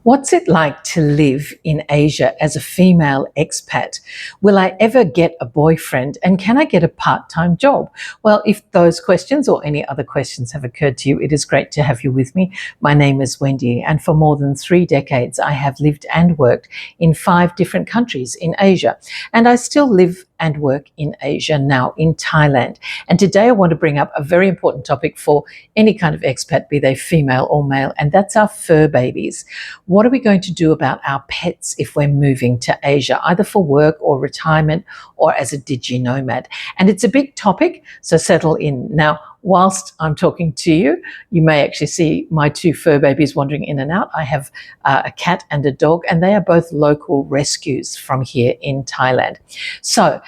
What's it like to live in Asia as a female expat? Will I ever get a boyfriend? And can I get a part-time job? Well, if those questions or any other questions have occurred to you, it is great to have you with me. My name is Wendy, and for more than 3 decades, I have lived and worked in 5 different countries in Asia. And I still live and work in Asia now, in Thailand. And today I want to bring up a very important topic for any kind of expat, be they female or male, and that's our fur babies. What are we going to do about our pets if we're moving to Asia, either for work or retirement or as a digi-nomad? And it's a big topic, so settle in. Now, whilst I'm talking to you, you may actually see my 2 fur babies wandering in and out. I have a cat and a dog, and they are both local rescues from here in Thailand. So,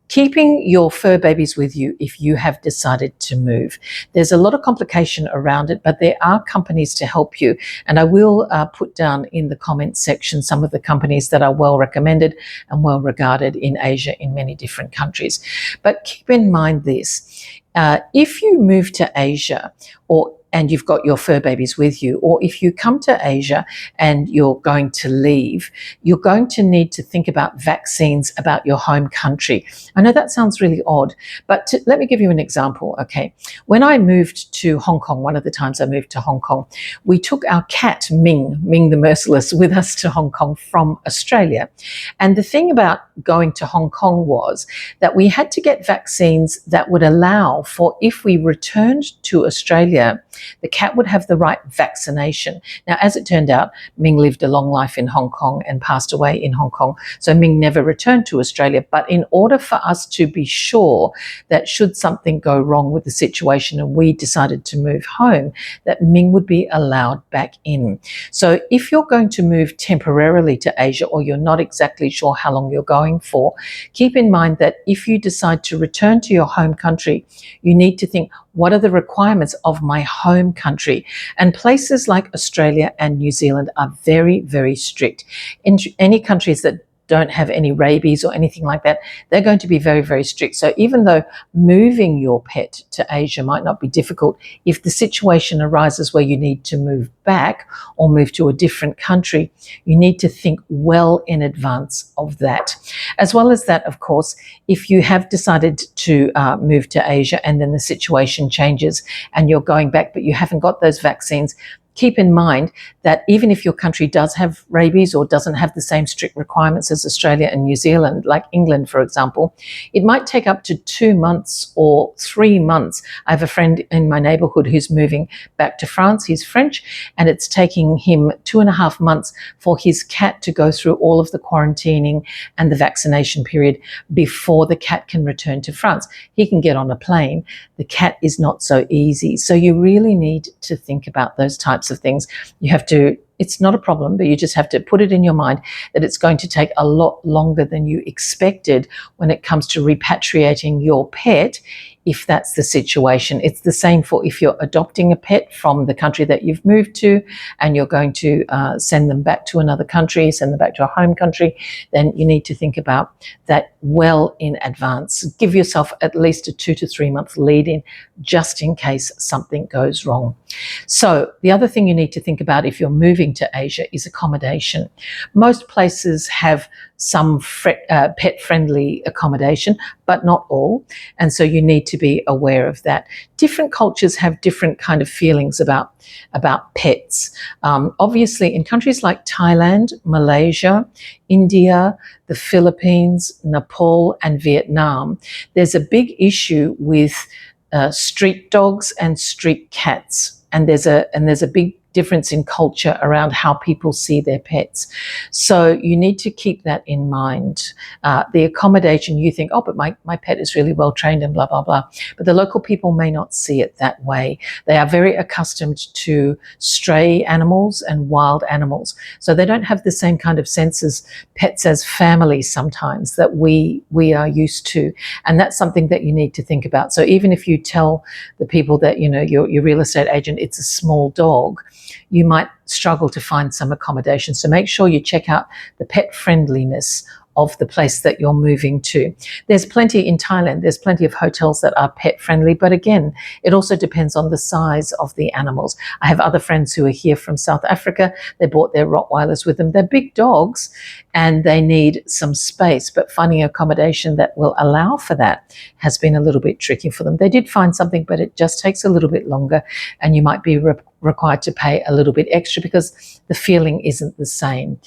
keeping your fur babies with you if you have decided to move. There's a lot of complication around it, but there are companies to help you. And I will put down in the comments section some of the companies that are well recommended and well regarded in Asia in many different countries. But keep in mind this, if you move to Asia and you've got your fur babies with you, or if you come to Asia and you're going to leave, you're going to need to think about vaccines about your home country. I know that sounds really odd, but let me give you an example, okay? When I moved to Hong Kong, one of the times I moved to Hong Kong, we took our cat, Ming the Merciless, with us to Hong Kong from Australia. And the thing about going to Hong Kong was that we had to get vaccines that would allow for, if we returned to Australia, the cat would have the right vaccination. Now, as it turned out, Ming lived a long life in Hong Kong and passed away in Hong Kong, so Ming never returned to Australia. But in order for us to be sure that should something go wrong with the situation and we decided to move home, that Ming would be allowed back in. So if you're going to move temporarily to Asia, or you're not exactly sure how long you're going for, keep in mind that if you decide to return to your home country, you need to think, what are the requirements of my home country? And places like Australia and New Zealand are very, very strict. In any countries that don't have any rabies or anything like that, they're going to be very, very strict. So even though moving your pet to Asia might not be difficult, if the situation arises where you need to move back or move to a different country, you need to think well in advance of that. As well as that, of course, if you have decided to move to Asia and then the situation changes and you're going back but you haven't got those vaccines, keep in mind that even if your country does have rabies or doesn't have the same strict requirements as Australia and New Zealand, like England, for example, it might take up to 2 months or 3 months. I have a friend in my neighborhood who's moving back to France. He's French, and it's taking him 2.5 months for his cat to go through all of the quarantining and the vaccination period before the cat can return to France. He can get on a plane. The cat is not so easy. So you really need to think about those types of things. You have to, it's not a problem, but you just have to put it in your mind that it's going to take a lot longer than you expected when it comes to repatriating your pet, if that's the situation. It's the same for if you're adopting a pet from the country that you've moved to and you're going to send them back to another country, send them back to a home country, then you need to think about that well in advance. Give yourself at least a 2 to 3 month lead in, just in case something goes wrong. So the other thing you need to think about if you're moving to Asia is accommodation. Most places have some pet-friendly accommodation, but not all, and so you need to be aware of that. Different cultures have different kind of feelings about pets. Obviously, in countries like Thailand, Malaysia, India, the Philippines, Nepal, and Vietnam, there's a big issue with street dogs and street cats, and there's a big difference in culture around how people see their pets. So you need to keep that in mind. The accommodation, you think, oh, but my pet is really well trained and blah, blah, blah. But the local people may not see it that way. They are very accustomed to stray animals and wild animals. So they don't have the same kind of sense as pets as family sometimes that we are used to. And that's something that you need to think about. So even if you tell the people that, you know, your real estate agent, it's a small dog, you might struggle to find some accommodation. So make sure you check out the pet friendliness of the place that you're moving to. There's plenty in Thailand, there's plenty of hotels that are pet friendly, but again, it also depends on the size of the animals. I have other friends who are here from South Africa. They brought their Rottweilers with them. They're big dogs and they need some space, but finding accommodation that will allow for that has been a little bit tricky for them. They did find something, but it just takes a little bit longer, and you might be required to pay a little bit extra because the feeling isn't the same.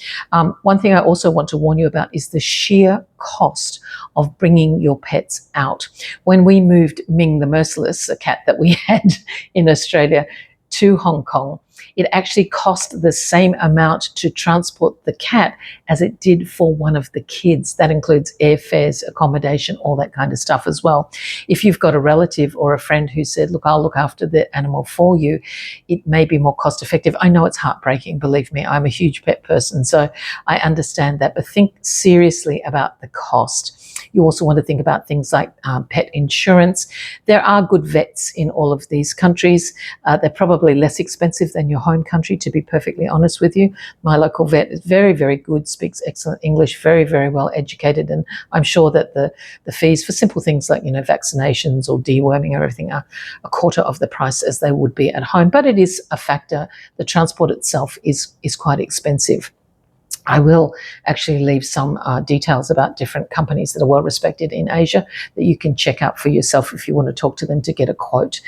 One thing I also want to warn you about is the sheer cost of bringing your pets out. When we moved Ming the Merciless, a cat that we had in Australia, to Hong Kong, it actually cost the same amount to transport the cat as it did for one of the kids. That includes airfares, accommodation, all that kind of stuff as well. If you've got a relative or a friend who said, look, I'll look after the animal for you, it may be more cost effective. I know it's heartbreaking, believe me. I'm a huge pet person, so I understand that, but think seriously about the cost. You also want to think about things like pet insurance. There are good vets in all of these countries. They're probably less expensive than your home country, to be perfectly honest with you. My local vet is very, very good, speaks excellent English, very, very well educated, and I'm sure that the fees for simple things like, vaccinations or deworming or everything are a quarter of the price as they would be at home. But it is a factor. The transport itself is quite expensive. I will actually leave some details about different companies that are well respected in Asia that you can check out for yourself if you want to talk to them to get a quote.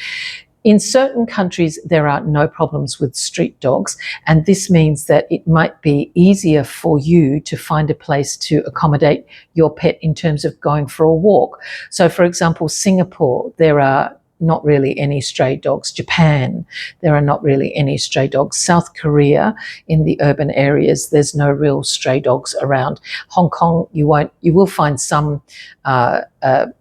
In certain countries, there are no problems with street dogs, and this means that it might be easier for you to find a place to accommodate your pet in terms of going for a walk. So, for example, Singapore, there are not really any stray dogs. Japan, there are not really any stray dogs. South Korea, in the urban areas, there's no real stray dogs around. Hong Kong, you will find some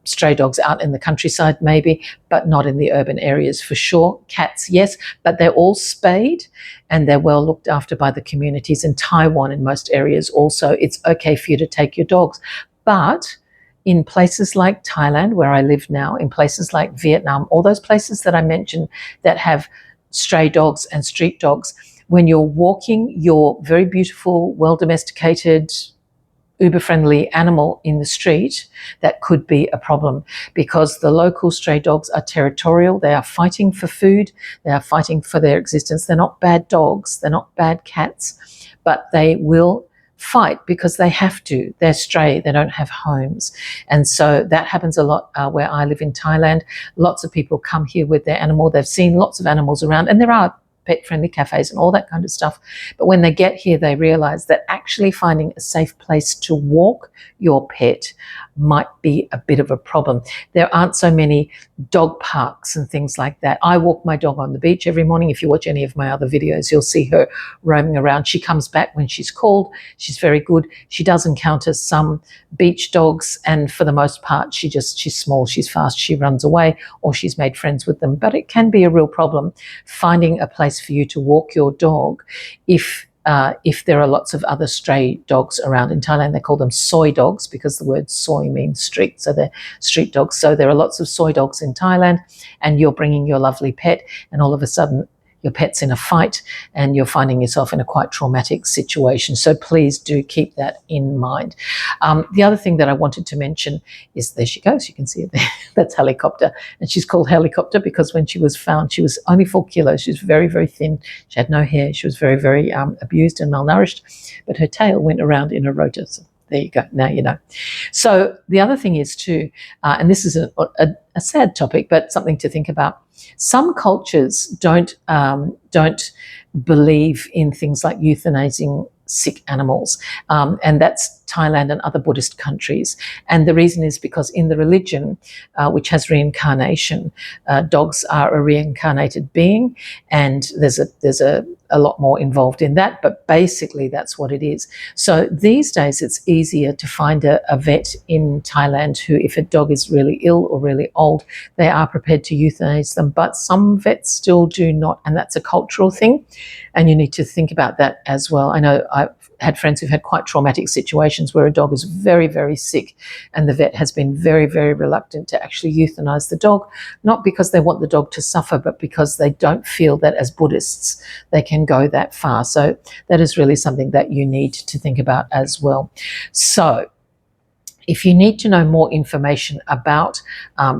stray dogs out in the countryside maybe, but not in the urban areas for sure. Cats, yes, but they're all spayed and they're well looked after by the communities. In Taiwan, in most areas also, it's okay for you to take your dogs. But in places like Thailand, where I live now, in places like Vietnam, all those places that I mentioned that have stray dogs and street dogs, when you're walking your very beautiful, well-domesticated, uber-friendly animal in the street, that could be a problem because the local stray dogs are territorial. They are fighting for food. They are fighting for their existence. They're not bad dogs. They're not bad cats, but they will fight because they have to. They're stray. They don't have homes. And so that happens a lot where I live in Thailand. Lots of people come here with their animal. They've seen lots of animals around, and there are pet-friendly cafes and all that kind of stuff. But when they get here, they realize that actually finding a safe place to walk your pet might be a bit of a problem. There aren't so many dog parks and things like that. I walk my dog on the beach every morning. If you watch any of my other videos, you'll see her roaming around. She comes back when she's called. She's very good. She does encounter some beach dogs, and for the most part, she's small, she's fast, she runs away, or she's made friends with them. But it can be a real problem finding a place for you to walk your dog if there are lots of other stray dogs around. In Thailand, they call them soy dogs because the word soy means street, so they're street dogs. So there are lots of soy dogs in Thailand, and you're bringing your lovely pet, and all of a sudden your pet's in a fight and you're finding yourself in a quite traumatic situation. So please do keep that in mind. The other thing that I wanted to mention is, there she goes, you can see it there. That's Helicopter. And she's called Helicopter because when she was found, she was only 4 kilos. She was very, very thin. She had no hair. She was very, very abused and malnourished, but her tail went around in a rotor. So there you go. Now you know. So the other thing is too, and this is a sad topic, but something to think about. Some cultures don't believe in things like euthanizing sick animals, and that's Thailand and other Buddhist countries. And the reason is because in the religion, which has reincarnation, dogs are a reincarnated being, and there's a lot more involved in that, but basically that's what it is. So these days it's easier to find a vet in Thailand who, if a dog is really ill or really old, they are prepared to euthanize them, but some vets still do not, and that's a cultural thing, and you need to think about that as well. I know I've had friends who've had quite traumatic situations where a dog is very, very sick and the vet has been very, very reluctant to actually euthanize the dog, not because they want the dog to suffer, but because they don't feel that as Buddhists they can go that far. So that is really something that you need to think about as well. So If you need to know more information about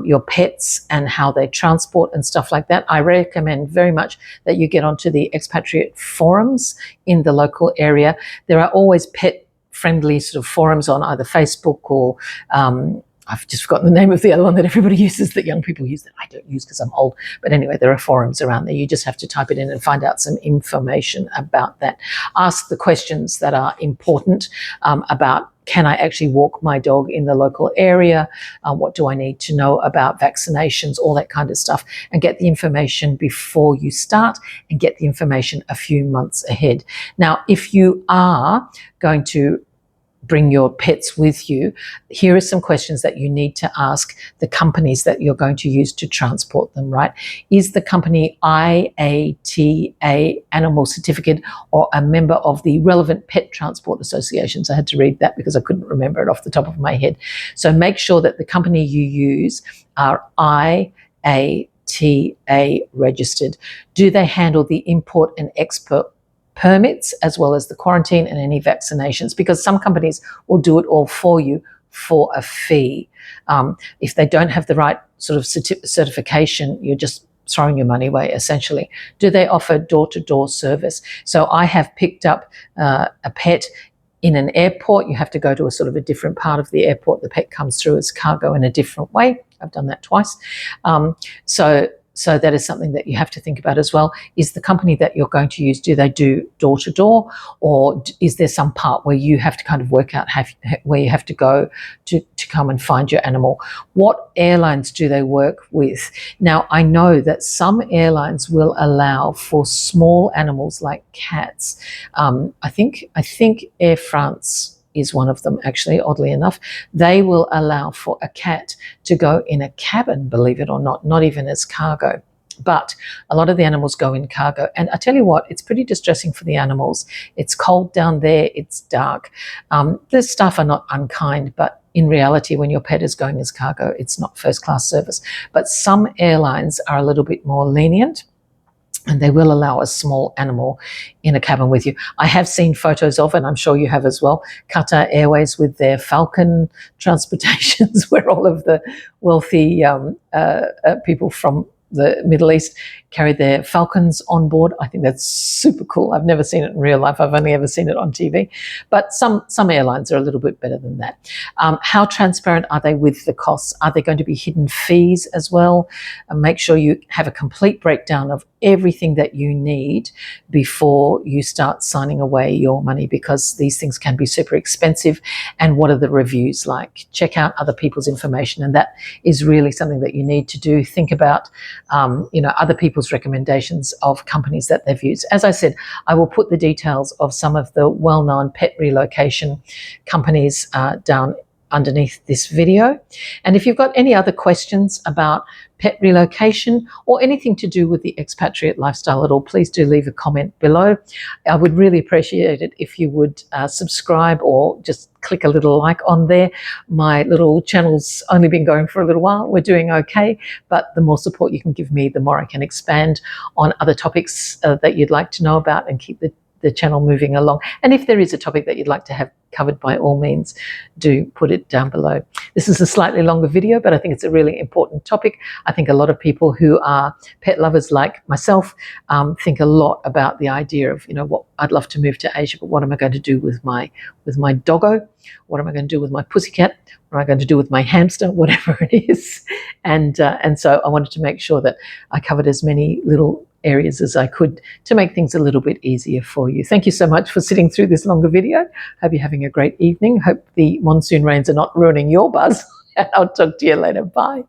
your pets and how they transport and stuff like that, I recommend very much that you get onto the expatriate forums in the local area. There are always pet-friendly sort of forums on either Facebook or I've just forgotten the name of the other one that everybody uses, that young people use, that I don't use because I'm old. But anyway, there are forums around there. You just have to type it in and find out some information about that. Ask the questions that are important about, can I actually walk my dog in the local area? What do I need to know about vaccinations? All that kind of stuff. And get the information before you start, and get the information a few months ahead. Now, if you are going to bring your pets with you, here are some questions that you need to ask the companies that you're going to use to transport them, right? Is the company IATA animal certificate or a member of the relevant pet transport associations? I had to read that because I couldn't remember it off the top of my head. So make sure that the company you use are IATA registered. Do they handle the import and export permits as well as the quarantine and any vaccinations? Because some companies will do it all for you for a fee. If they don't have the right sort of certification, you're just throwing your money away, essentially. Do they offer door-to-door service? So I have picked up a pet in an airport. You have to go to a sort of a different part of the airport. The pet comes through as cargo in a different way. I've done that twice. So that is something that you have to think about as well. Is the company that you're going to use, do they do door-to-door, or is there some part where you have to kind of work out where you have to go to come and find your animal? What airlines do they work with? Now, I know that some airlines will allow for small animals like cats. I think Air France is one of them, actually, oddly enough. They will allow for a cat to go in a cabin, believe it or not even as cargo. But a lot of the animals go in cargo. And I tell you what, it's pretty distressing for the animals. It's cold down there. It's dark. The staff are not unkind, but in reality, when your pet is going as cargo, it's not first-class service. But some airlines are a little bit more lenient, and they will allow a small animal in a cabin with you. I have seen photos of, and I'm sure you have as well, Qatar Airways with their Falcon transportations, where all of the wealthy people from the Middle East carry their Falcons on board. I think that's super cool. I've never seen it in real life. I've only ever seen it on TV. But some airlines are a little bit better than that. How transparent are they with the costs? Are there going to be hidden fees as well? Make sure you have a complete breakdown of everything that you need before you start signing away your money, because these things can be super expensive. And what are the reviews like? Check out other people's information, and that is really something that you need to do. Think about other people's recommendations of companies that they've used. As I said, I will put the details of some of the well-known pet relocation companies down underneath this video. And if you've got any other questions about pet relocation or anything to do with the expatriate lifestyle at all, please do leave a comment below. I would really appreciate it if you would subscribe or just click a little like on there. My little channel's only been going for a little while. We're doing okay, but the more support you can give me, the more I can expand on other topics that you'd like to know about and keep the channel moving along. And if there is a topic that you'd like to have covered, by all means, do put it down below. This is a slightly longer video, but I think it's a really important topic. I think a lot of people who are pet lovers like myself think a lot about the idea of, what I'd love to move to Asia, but what am I going to do with my doggo? What am I going to do with my pussycat? What am I going to do with my hamster? Whatever it is. And so I wanted to make sure that I covered as many little areas as I could to make things a little bit easier for you. Thank you so much for sitting through this longer video. Hope you're having a great evening. Hope the monsoon rains are not ruining your buzz. And I'll talk to you later. Bye.